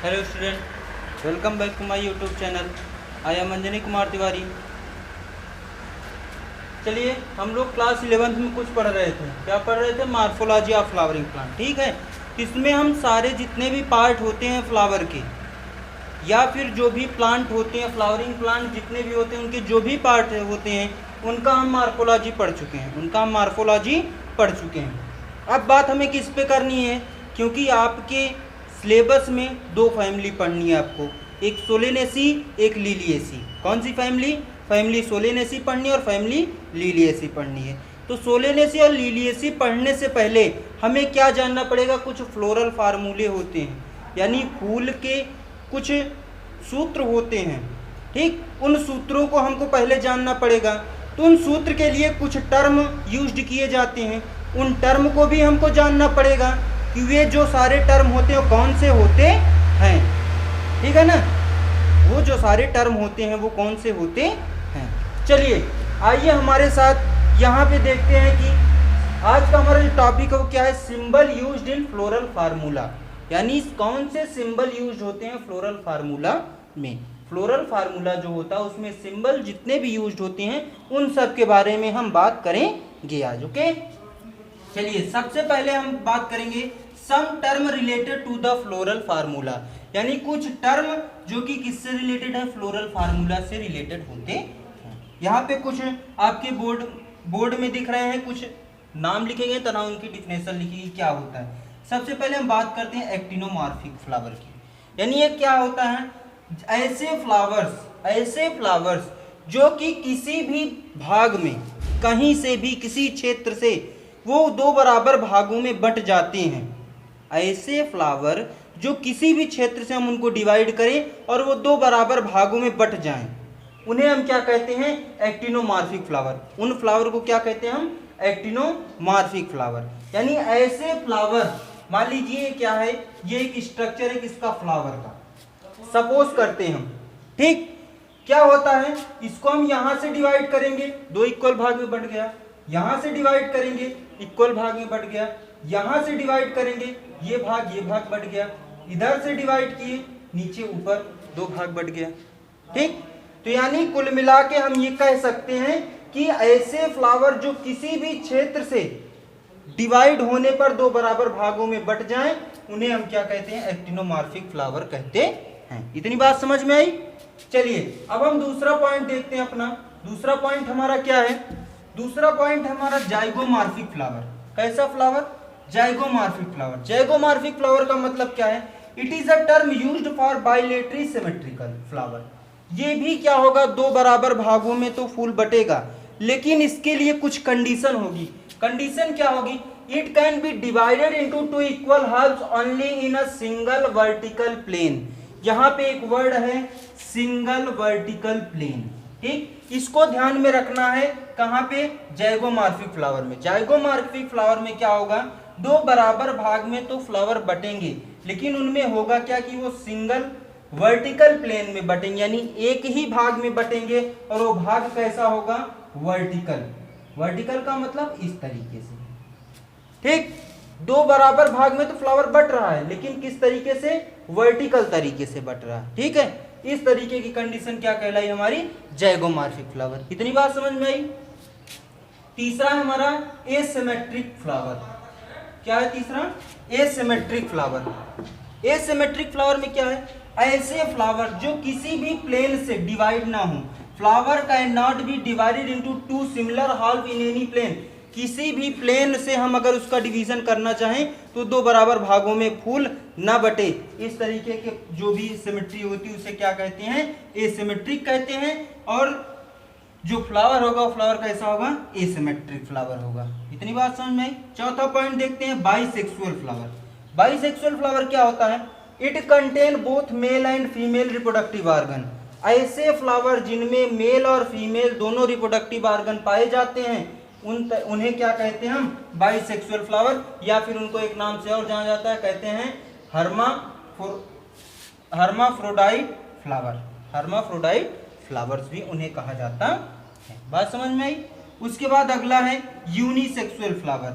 Hello student, welcome back to my YouTube channel. I am Anjani Kumar Tiwari. चलिए, हम लोग class 11th में कुछ पढ़ रहे थे। क्या पढ़ रहे थे? Morphology of flowering plant. ठीक है, इसमें हम सारे जितने भी पार्ट होते हैं फ्लावर के, या फिर जो भी प्लांट होते हैं, फ्लावरिंग प्लांट जितने भी होते हैं, उनके जो भी पार्ट होते हैं, उनका हम मार्फोलॉजी पढ़ चुके हैं। अब बात हमें किस पे करनी है? क्योंकि आपके सिलेबस में दो फैमिली पढ़नी है आपको, एक सोलेनेसी, एक लिलिएसी। कौन सी फैमिली? फैमिली सोलेनेसी पढ़नी है और फैमिली लिलिएसी पढ़नी है। तो सोलेनेसी और लिलिएसी पढ़ने से पहले हमें क्या जानना पड़ेगा? कुछ फ्लोरल फार्मूले होते हैं, यानी फूल के कुछ सूत्र होते हैं। ठीक, उन सूत्रों को हमको पहले जानना पड़ेगा। तो उन सूत्र के लिए कुछ टर्म यूज्ड किए जाते हैं, उन टर्म को भी हमको जानना पड़ेगा कि वे जो सारे टर्म होते हैं कौन से होते हैं। ठीक है ना, वो जो सारे टर्म होते हैं वो कौन से होते हैं। चलिए आइए हमारे साथ यहाँ पे देखते हैं कि आज का हमारा जो टॉपिक है वो क्या है? Symbol used in floral formula, यानी कौन से सिंबल यूज्ड होते हैं फ्लोरल फार्मूला में। फ्लोरल फार्मूला जो होता है उसमें सिंबल जितने भी यूज्ड होते हैं उन सब के बारे में हम बात करेंगे आज। ओके, चलिए सबसे पहले हम बात करेंगे some term related to the floral formula, यानी कुछ टर्म जो कि किससे रिलेटेड है? फ्लोरल फार्मूला से रिलेटेड होते हैं। यहाँ पे कुछ आपके बोर्ड में दिख रहे हैं, कुछ नाम लिखे गए तथा उनकी डिफिनेशन लिखी गई क्या होता है। सबसे पहले हम बात करते हैं एक्टिनोमॉर्फिक फ्लावर की, यानी ये क्या होता है? ऐसे फ्लावर्स जो कि किसी भी भाग में, कहीं से भी, किसी क्षेत्र से वो दो बराबर भागों में बट जाते हैं। ऐसे फ्लावर जो किसी भी क्षेत्र से हम उनको डिवाइड करें और वो दो बराबर भागों में बट जाएं, उन्हें हम क्या कहते हैं? Actinomorphic flower. उन फ्लावर को क्या कहते हैं हम? Actinomorphic flower. यानी ऐसे फ्लावर, मान लीजिए क्या है, ये एक स्ट्रक्चर है किसका? फ्लावर का, सपोज करते हैं हम। ठीक, क्या होता है? इसको हम यहां से डिवाइड करेंगे, दो इक्वल भाग में बट गया। यहां से डिवाइड करेंगे, इक्वल भाग में बट गया। यहां से डिवाइड करेंगे, ये भाग बट गया। इधर से डिवाइड किए, नीचे ऊपर दो भाग बट गया। ठीक, तो यानी कुल मिला के हम ये कह सकते हैं कि ऐसे फ्लावर जो किसी भी क्षेत्र से डिवाइड होने पर दो बराबर भागों में बट जाएं, उन्हें हम क्या कहते हैं? एक्टिनोमॉर्फिक फ्लावर कहते हैं। इतनी बात समझ में आई? चलिए अब हम दूसरा पॉइंट देखते हैं अपना। दूसरा पॉइंट हमारा क्या है? दूसरा पॉइंट हमारा जाइगोमॉर्फिक फ्लावर। कैसा flower? Zygomorphic flower. Zygomorphic flower का मतलब क्या है? It is a term used for bilaterally symmetrical flower. ये भी क्या होगा? दो बराबर भागों में तो फूल बटेगा, लेकिन इसके लिए कुछ कंडीशन होगी। कंडीशन क्या होगी? It can be divided into two equal halves only in a single vertical plane. यहाँ पे एक वर्ड है सिंगल वर्टिकल प्लेन। ठीक, इसको ध्यान में रखना है। कहाँ पे? जाइगोमॉर्फिक फ्लावर में। जाइगोमॉर्फिक फ्लावर में क्या होगा? दो बराबर भाग में तो फ्लावर बटेंगे, लेकिन उनमें होगा क्या कि वो सिंगल वर्टिकल प्लेन में बटेंगे, यानी एक ही भाग में बटेंगे। और वो भाग कैसा होगा? वर्टिकल। वर्टिकल का मतलब इस तरीके से। ठीक, दो बराबर भाग में तो फ्लावर बट रहा है, लेकिन किस तरीके से? वर्टिकल तरीके से बट रहा है। ठीक है, इस तरीके की कंडीशन क्या कहलाई? हमारी जाइगोमॉर्फिक फ्लावर। इतनी बात समझ में आई? तीसरा है हमारा एसिमेट्रिक फ्लावर। क्या है तीसरा? Asymmetric flower. एसिमेट्रिक फ्लावर में क्या है? ऐसे फ्लावर जो किसी भी प्लेन से डिवाइड ना हो। Flower can not be divided into two similar half in any plane. किसी भी प्लेन से हम अगर उसका डिवीजन करना चाहें तो दो बराबर भागों में फूल ना बटे। इस तरीके के जो भी सिमेट्री होती है उसे क्या कहते हैं? एसिमेट्रिक कहते हैं। और जो फ्लावर होगा वो फ्लावर कैसा होगा? एसिमेट्रिक फ्लावर होगा। इतनी बात समझ में आई? चौथा पॉइंट देखते हैं, बाइसेक्सुअल फ्लावर। बाइसेक्सुअल फ्लावर क्या होता है? It contain both male and female reproductive organ. ऐसे फ्लावर जिनमें मेल और फीमेल दोनों रिप्रोडक्टिव ऑर्गन पाए जाते हैं उन्हें क्या कहते हैं हम? बाइसेक्सुअल फ्लावर, या फिर उनको एक नाम से और जाना जाता है, कहते हैं हर्माफ्रोडाइट फ्लावर। हर्माफ्रोडाइट फ्लावर्स भी उन्हें कहा जाता है। बात समझ में आई? उसके बाद अगला है unisexual flower.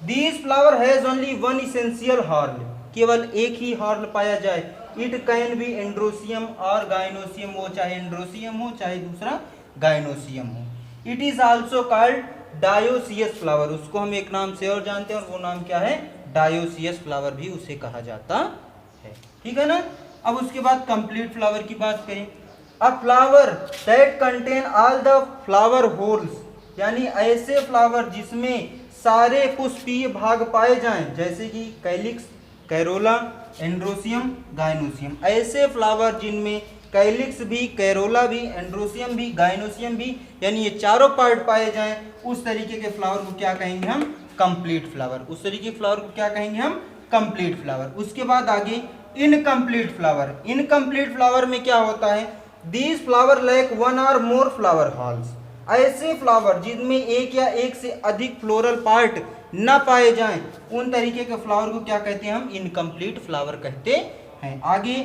This flower has only one essential horn. केवल एक ही हॉर्न पाया जाए, इट कैन बी एंड्रोसियम और गाइनोसियम, वो चाहे एंड्रोसियम हो चाहे दूसरा गाइनोसियम हो। It is also called dioecious flower, उसको हम एक नाम से और जानते हैं और वो नाम क्या है, डायोसियस फ्लावर भी उसे कहा जाता है। ठीक है ना। अब उसके बाद कंप्लीट फ्लावर की बात करें। अ flower that contain all the flower holes, यानी ऐसे फ्लावर जिसमें सारे पुष्पीय भाग पाए जाएं, जैसे कि कैलिक्स, कैरोला, एंड्रोसियम, गाइनोसियम। ऐसे फ्लावर जिनमें कैलिक्स भी, कैरोला भी, एंड्रोसियम भी, गाइनोसियम भी, यानी ये चारों पार्ट पाए जाएं, उस तरीके के फ्लावर को क्या कहेंगे हम, कंप्लीट फ्लावर। उस तरीके के फ्लावर को क्या कहेंगे हम, कंप्लीट फ्लावर। उसके बाद आगे इनकम्प्लीट फ्लावर। इनकम्प्लीट फ्लावर में क्या होता है, दीज फ्लावर लैक वन और मोर फ्लावर हॉल्स, ऐसे फ्लावर जिनमें एक या एक से अधिक फ्लोरल पार्ट न पाए जाएं, उन तरीके के फ्लावर को क्या कहते हैं हम, इनकम्प्लीट फ्लावर कहते हैं। आगे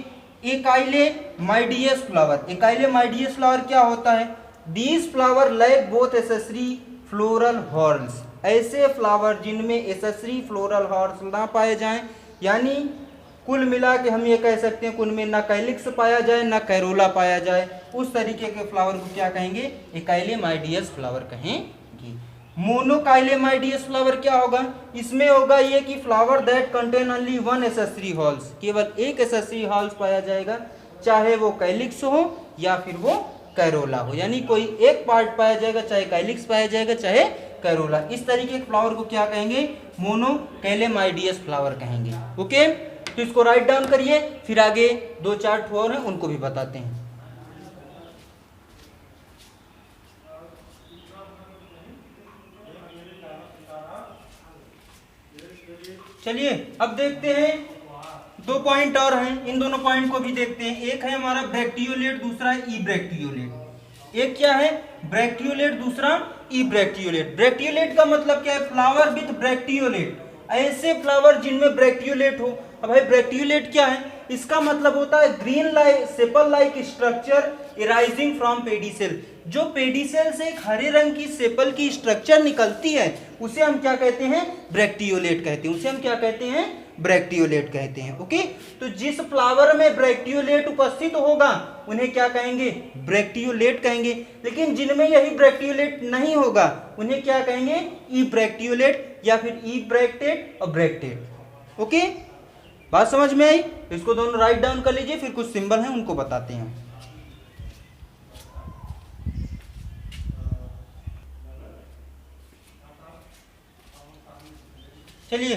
एकाइलेमाइडियस फ्लावर। एकाइलेमाइडियस फ्लावर क्या होता है, these flower lack both accessory floral horns, ऐसे फ्लावर जिनमें एसेसरी फ्लोरल हॉर्न्स ना पाए जाएं, यानी कुल मिला के हम ये कह सकते हैं कुल में ना कैलिक्स पाया जाए ना कैरोला पाया जाए, उस तरीके के फ्लावर को क्या कहेंगे, एकाइलेमाइडियस फ्लावर कहेंगे। मोनोकाइलेमाइडियस फ्लावर क्या होगा, इसमें होगा ये कि flower that contain only one accessory halls, केवल एक एसेसरी हॉल्स पाया जाएगा, चाहे वो कैलिक्स हो या फिर वो कैरोला हो, यानी कोई एक पार्ट पाया जाएगा, चाहे कैलिक्स पाया जाएगा चाहे कैरोला। इस तरीके के फ्लावर को क्या कहेंगे, मोनोकाइलेमाइडियस फ्लावर कहेंगे। ओके, तो इसको राइट डाउन करिए, फिर आगे दो चार और हैं उनको भी बताते हैं। चलिए अब देखते हैं, दो पॉइंट और हैं, इन दोनों पॉइंट को भी देखते हैं। एक है हमारा ब्रैक्टियोलेट, दूसरा है इब्रैक्टियोलेट। एक क्या है, ब्रैक्टियोलेट, दूसरा इब्रैक्टियोलेट। ब्रैक्टियोलेट का मतलब क्या है, फ्लावर विथ ब्रैक्टियोलेट, ऐसे फ्लावर जिनमें ब्रैक्टियोलेट हो। अब भाई ब्रैक्टियोलेट क्या है, इसका मतलब होता है green like sepal like structure arising from pedicel, जो पेडिसेल से एक हरे रंग की सेपल की स्ट्रक्चर निकलती है उसे हम क्या कहते हैं, ब्रैक्टियोलेट कहते हैं, उसे हम क्या कहते हैं, ब्रैक्टियोलेट कहते हैं। ओके, तो जिस फ्लावर में ब्रैक्टियोलेट उपस्थित होगा उन्हें क्या कहेंगे, ब्रैक्टियोलेट कहेंगे। लेकिन जिनमें यही ब्रैक्टियोलेट नहीं होगा उन्हें क्या कहेंगे, इब्रैक्टियोलेट या फिर इब्रैक्टेट और ब्रैक्टेट। ओके, बात समझ में आई, इसको दोनों राइट डाउन कर लीजिए, फिर कुछ सिंबल हैं उनको बताते हैं। चलिए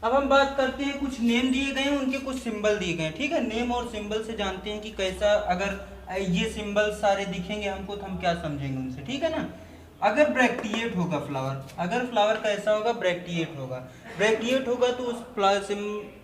अब हम बात करते हैं, कुछ नेम दिए गए हैं, उनके कुछ सिंबल दिए गए हैं। ठीक है, नेम और सिंबल से जानते हैं कि कैसा, अगर ये सिंबल सारे दिखेंगे हमको तो हम क्या समझेंगे उनसे। ठीक है ना। अगर ब्रैक्टिएट होगा फ्लावर, अगर फ्लावर कैसा होगा, ब्रैक्टिएट होगा। ब्रैक्टिएट होगा तो उस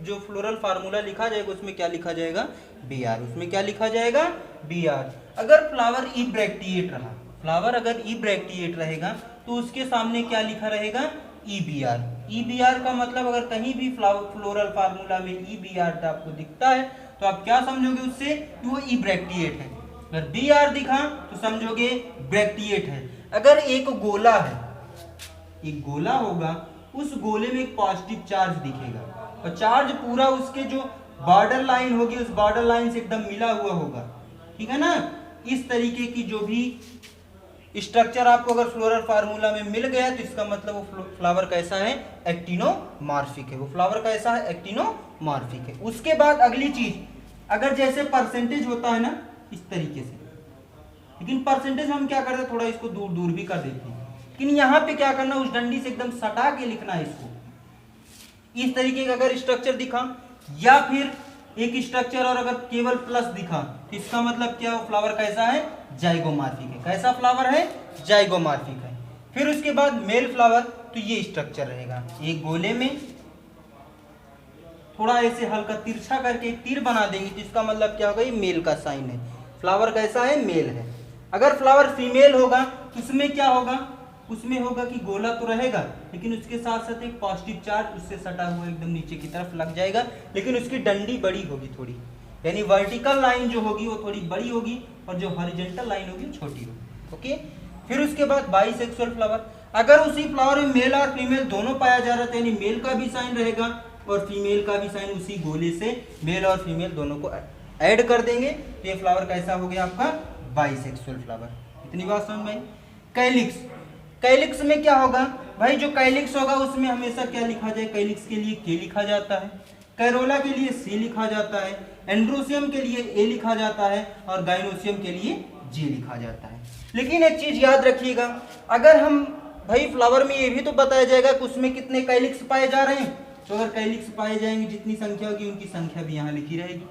जो फ्लोरल फार्मूला लिखा जाएगा उसमें क्या लिखा जाएगा, Br, उसमें क्या लिखा जाएगा, Br। अगर फ्लावर इब्रैक्टिएट रहा, फ्लावर अगर इब्रैक्टिएट रहेगा तो उसके सामने क्या लिखा रहेगा, EBr। EBr का मतलब अगर कहीं भी फ्लोरल फार्मूला में EBr आपको दिखता है तो आप क्या समझोगे उससे, कि वो इब्रैक्टिएट है। अगर Br दिखा तो समझोगे ब्रैक्टिएट है। अगर एक गोला है, एक गोला होगा, उस गोले में एक पॉजिटिव चार्ज दिखेगा और चार्ज पूरा उसके जो बॉर्डर लाइन होगी उस बॉर्डर लाइन से एकदम मिला हुआ होगा। ठीक है ना। इस तरीके की जो भी स्ट्रक्चर आपको अगर फ्लोरल फार्मूला में मिल गया तो इसका मतलब वो फ्लावर कैसा है, एक्टिनोमॉर्फिक है। वो फ्लावर कैसा है, एक्टिनोमॉर्फिक है। उसके बाद अगली चीज, अगर जैसे परसेंटेज होता है ना इस तरीके से, लेकिन परसेंटेज हम क्या करते हैं, थोड़ा इसको दूर दूर भी कर देते हैं, लेकिन यहाँ पे क्या करना, उस डंडी से एकदम सटा के लिखना है इसको। इस तरीके का अगर स्ट्रक्चर दिखा या फिर एक स्ट्रक्चर और अगर केवल प्लस दिखा तो इसका मतलब क्या, फ्लावर कैसा है, जाइगोमॉर्फिक है। कैसा फ्लावर है, जाइगोमॉर्फिक है। फिर उसके बाद मेल फ्लावर, तो ये स्ट्रक्चर रहेगा, एक गोले में थोड़ा ऐसे हल्का तिरछा करके तीर बना देंगे तो इसका मतलब क्या होगा, ये मेल का साइन है, फ्लावर कैसा है, मेल है। अगर फ्लावर फीमेल होगा तो उसमें क्या होगा, उसमें होगा कि गोला तो रहेगा लेकिन उसके साथ साथ एक पॉजिटिव चार्ज उससे सटा हुआ एकदम नीचे की तरफ लग जाएगा, लेकिन उसकी डंडी बड़ी होगी थोड़ी, यानी वर्टिकल लाइन जो होगी वो थोड़ी बड़ी होगी और जो हॉरिजॉन्टल लाइन होगी छोटी होगी। ओके, फिर उसके बाद बाइसेक्सुअल फ्लावर, अगर उसी फ्लावर में मेल और फीमेल दोनों पाया जा रहा है यानी मेल का भी साइन रहेगा और फीमेल का भी साइन उसी गोले से मेल और फीमेल दोनों को ऐड कर देंगे तो ये फ्लावर कैसा हो गया आपका बाइसेक्सुअल फ्लावर। इतनी बात समझ में। कैलिक्स, कैलिक्स में क्या होगा भाई, जो कैलिक्स होगा उसमें हमेशा क्या लिखा जाए, कैलिक्स के लिए के लिखा जाता है, कैरोला के लिए सी लिखा जाता है, एंड्रोसियम के लिए ए लिखा जाता है और गाइनोसियम के लिए जी लिखा जाता है। लेकिन एक चीज याद रखिएगा, अगर हम भाई फ्लावर में ये भी तो बताया जाएगा कि उसमें कितने कैलिक्स पाए जा रहे हैं, तो अगर कैलिक्स पाए जाएंगे जितनी संख्या होगी उनकी संख्या भी यहाँ लिखी रहेगी,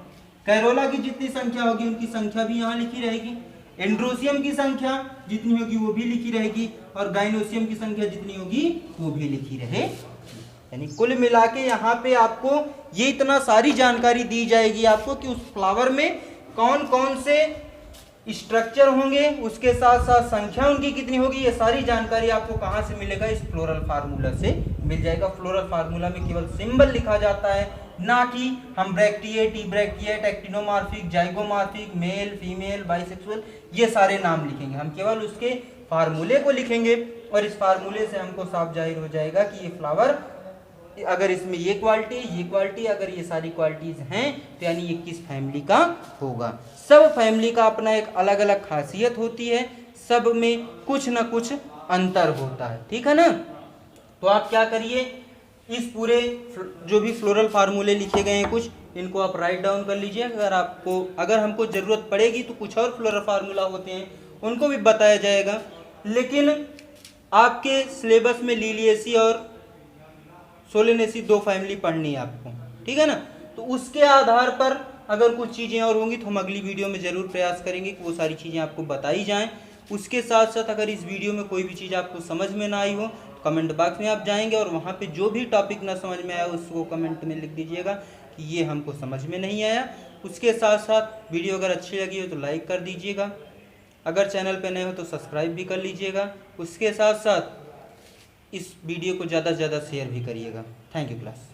कैरोला की जितनी संख्या होगी उनकी संख्या भी यहाँ लिखी रहेगी, एंड्रोसियम की संख्या जितनी होगी वो भी लिखी रहेगी और गाइनोसियम की संख्या जितनी होगी वो भी लिखी रहेगी। यानी कुल मिला के यहाँ पे आपको ये इतना सारी जानकारी दी जाएगी आपको कि उस फ्लावर में कौन कौन से स्ट्रक्चर होंगे, उसके साथ साथ संख्या उनकी कितनी होगी, ये सारी जानकारी आपको कहाँ से मिलेगा, इस फ्लोरल फार्मूला से मिल जाएगा। फ्लोरल फार्मूला में केवल सिंबल लिखा जाता है, ना कि हम bracteate, bracteate, actinomorphic, zygomorphic, male, female, bisexual ये सारे नाम लिखेंगे। हम केवल उसके फार्मूले को लिखेंगे और इस फार्मूले से हमको साफ जाहिर हो जाएगा कि ये फ्लावर अगर इसमें ये क्वालिटी, अगर ये सारी क्वालिटीज हैं तो यानी ये किस फैमिली का होगा। सब फैमिली का अपना एक अलग अलग खासियत होती है, सब में कुछ ना कुछ अंतर होता है, ठीक है ना। तो आप क्या करिए, इस पूरे जो भी फ्लोरल फार्मूले लिखे गए हैं कुछ, इनको आप राइट डाउन कर लीजिए। अगर हमको ज़रूरत पड़ेगी तो कुछ और फ्लोरल फार्मूला होते हैं उनको भी बताया जाएगा, लेकिन आपके सिलेबस में लिलिएसी और सोलेनेसी दो फैमिली पढ़नी है आपको, ठीक है ना। तो उसके आधार पर अगर कुछ चीज़ें और होंगी तो हम अगली वीडियो में ज़रूर प्रयास करेंगे कि वो सारी चीज़ें आपको बताई जाएं। उसके साथ साथ अगर इस वीडियो में कोई भी चीज़ आपको समझ में ना आई हो तो कमेंट बॉक्स में आप जाएंगे और वहाँ पे जो भी टॉपिक ना समझ में आया उसको कमेंट में लिख दीजिएगा कि ये हमको समझ में नहीं आया। उसके साथ साथ वीडियो अगर अच्छी लगी हो तो लाइक कर दीजिएगा, अगर चैनल पर नए हो तो सब्सक्राइब भी कर लीजिएगा। उसके साथ साथ इस वीडियो को ज़्यादा से ज़्यादा शेयर भी करिएगा। Thank you class.